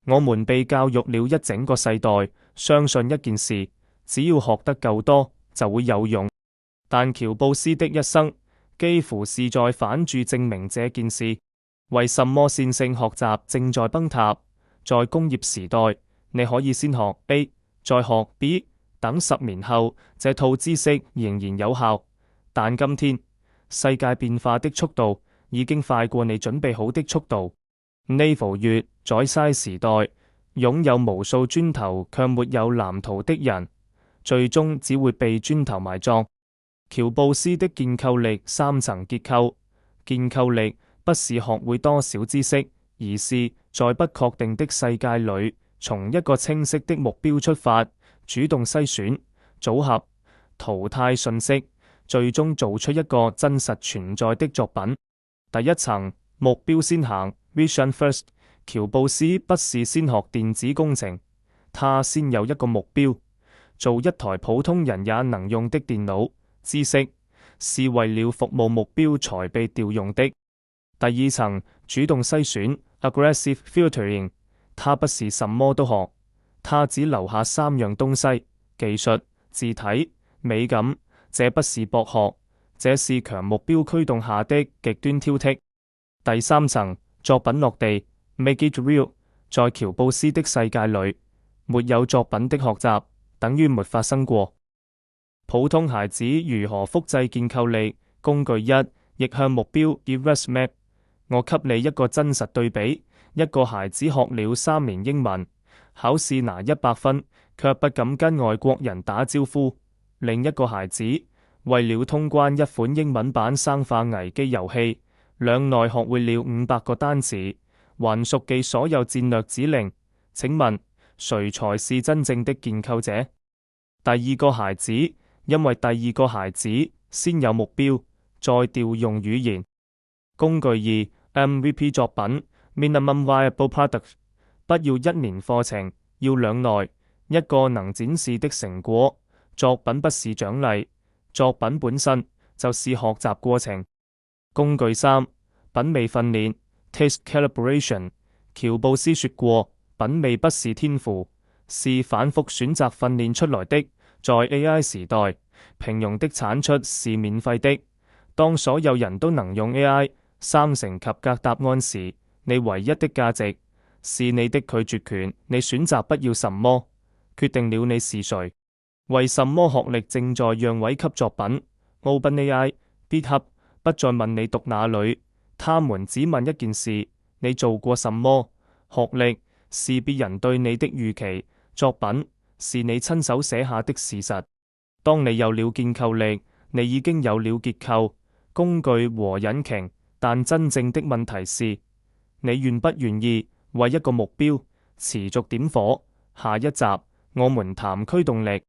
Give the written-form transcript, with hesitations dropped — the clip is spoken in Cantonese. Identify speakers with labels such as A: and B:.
A: 我們被教育了一整個世代，相信一件事，只要學得夠多，就會有用。但喬布斯的一生，幾乎是在反住證明這件事。為什麼線性學習正在崩塌？在工業時代，你可以先學 A， 再學 B， 等10年後，這套知識仍然有效。但今天，世界變化的速度已經快過你準備好的速度。Naval 月在篩時代，擁有無數磚頭卻沒有藍圖的人，最終只會被磚頭埋葬。喬布斯的建構力3層結構，建構力不是學會多少知識，而是在不確定的世界裏，從一個清晰的目標出發，主動篩選、組合、淘汰信息，最終做出一個真實存在的作品。第一層，目標先行 Vision First。喬布斯不是先學電子工程，他先有一個目標，做一台普通人也能用的電腦。知識是為了服務目標才被調用的。第二層，主動篩選 Aggressive Filtering。他不是什麼都學，他只留下3樣東西：技術、字體、美感。這不是博學，這是強目標驅動下的極端挑剔。第三層，作品落地 Make it real。在喬布斯的世界裏，沒有作品的學習等於沒發生過。普通孩子如何複製建構力？工具1，逆向目標 Reverse Map。我給你一個真實對比：一個孩子學了3年英文，考試拿100分，卻不敢跟外國人打招呼；另一個孩子為了通關一款英文版生化危機遊戲，兩內學會了500個單詞，還熟記所有戰略指令。請問誰才是真正的建構者？第二個孩子，因為第二個孩子先有目標，再調用語言。工具2 MVP 作品 Minimum Viable Product。不要1年課程，要2內，一個能展示的成果。作品不是獎勵，作品本身就是學習過程。工具3品味訓練 Taste Calibration。喬布斯說過，品味不是天賦，是反覆選擇訓練出來的。在 AI 時代，平庸的產出是免費的。當所有人都能用 AI 3成及格答案時，你唯一的價值是你的拒絕權。你選擇不要什麼，決定了你是誰。為什麼學歷正在讓位給作品？ OpenAI、GitHub 不再問你讀哪裏，他們只問一件事：你做過什麼？學歷是別人對你的預期，作品是你親手寫下的事實。當你有了建構力，你已經有了結構、工具和引擎，但真正的問題是，你願不願意為一個目標持續點火？下一集我們談驅動力。